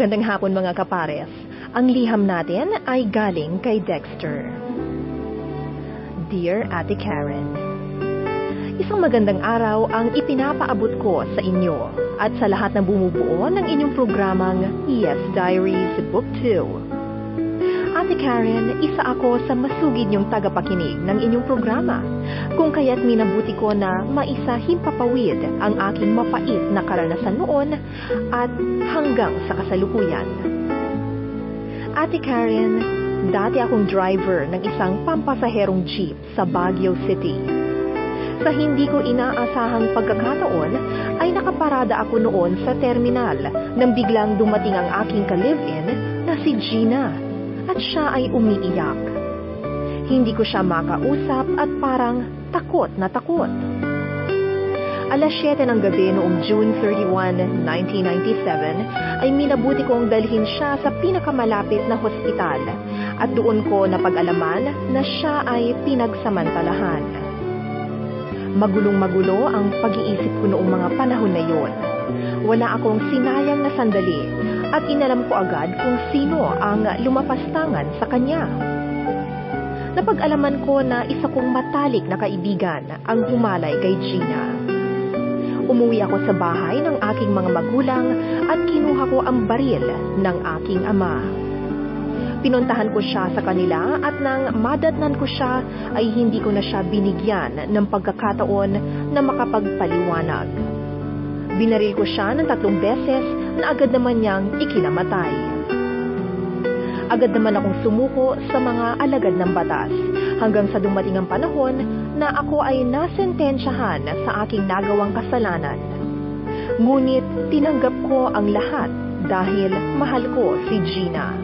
Magandang hapon mga kapares. Ang liham natin ay galing kay Dexter. Dear Ate Karen, isang magandang araw ang ipinapaabot ko sa inyo at sa lahat ng bumubuo ng inyong programang Yes Diaries Book 2. Ate Karen, isa ako sa masugid niyong tagapakinig ng inyong programa, kung kaya't minabuti ko na maisahimpapawid ang aking mapait na karanasan noon at hanggang sa kasalukuyan. Ate Karen, dati akong driver ng isang pampasaherong jeep sa Baguio City. Sa hindi ko inaasahang pagkakataon ay nakaparada ako noon sa terminal nang biglang dumating ang aking ka-live-in na si Gina. At siya ay umiiyak. Hindi ko siya makausap at parang takot na takot. Alas 7 ng gabi noong June 31, 1997 ay minabuti kong dalhin siya sa pinakamalapit na hospital at doon ko napag-alaman na siya ay pinagsamantalahan. Magulong-magulo ang pag-iisip ko noong mga panahon na yon. Wala akong sinayang na sandali at inalam ko agad kung sino ang lumapastangan sa kanya. Napag-alaman ko na isa kong matalik na kaibigan ang humalay kay Gina. Umuwi ako sa bahay ng aking mga magulang at kinuha ko ang baril ng aking ama. Pinuntahan ko siya sa kanila at nang madatnan ko siya ay hindi ko na siya binigyan ng pagkakataon na makapagpaliwanag. Binaril ko siya ng 3 beses na agad naman niyang ikinamatay. Agad naman akong sumuko sa mga alagad ng batas hanggang sa dumating ang panahon na ako ay nasentensyahan sa aking nagawang kasalanan. Ngunit tinanggap ko ang lahat dahil mahal ko si Gina.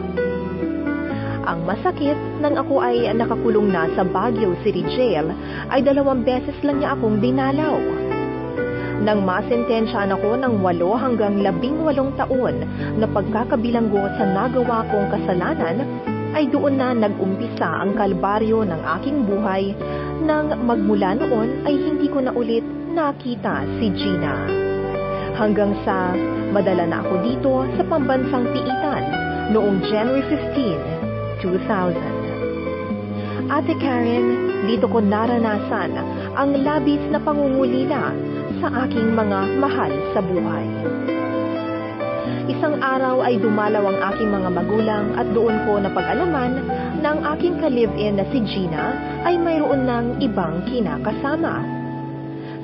Ang masakit nang ako ay nakakulong na sa Baguio City Jail ay 2 beses lang niya akong dinalaw. Nang masentensyahan ako ng 8 hanggang 18 taon na pagkakabilanggo sa nagawa kong kasalanan, ay doon na nag-umpisa ang kalbaryo ng aking buhay nang magmula noon ay hindi ko na ulit nakita si Gina. Hanggang sa madala na ako dito sa pambansang Piitan noong January 15, 2000. Ate Karen, dito ko naranasan ang labis na pangungulila sa aking mga mahal sa buhay. Isang araw ay dumalaw ang aking mga magulang at doon ko napag-alaman na ang aking ka-live-in na si Gina ay mayroon ng ibang kinakasama.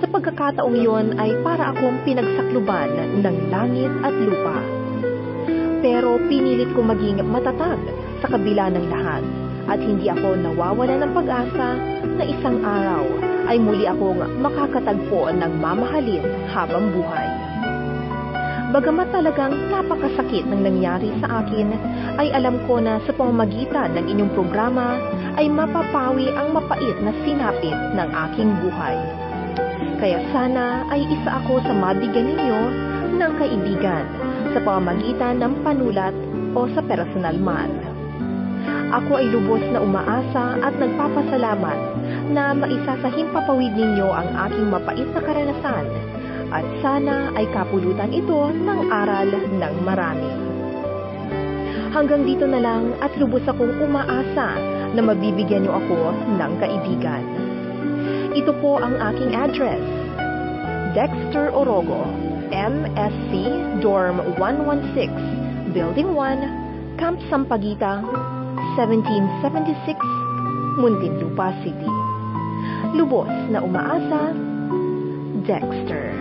Sa pagkakataong yon ay para akong pinagsakluban ng langit at lupa. Pero pinilit ko maging matatag sa kabila ng lahat at hindi ako nawawala ng pag-asa na isang araw ay muli akong makakatagpo ng mamahalin habang buhay. Bagamat talagang napakasakit ng nangyari sa akin, ay alam ko na sa pamamagitan ng inyong programa ay mapapawi ang mapait na sinapit ng aking buhay. Kaya sana ay isa ako sa mabigyan ninyo ng kaibigan sa pamamagitan ng panulat o sa personal man. Ako ay lubos na umaasa at nagpapasalamat na maisasahimpapawid ninyo ang aking mapait na karanasan at sana ay kapulutan ito ng aral ng marami. Hanggang dito na lang at lubos akong umaasa na mabibigyan niyo ako ng kaibigan. Ito po ang aking address: Dexter Orogo, MSC, Dorm 116, Building 1, Camp Sampaguita, 1776, Muntinlupa City. Lubos na umaasa, Dexter.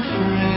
afraid.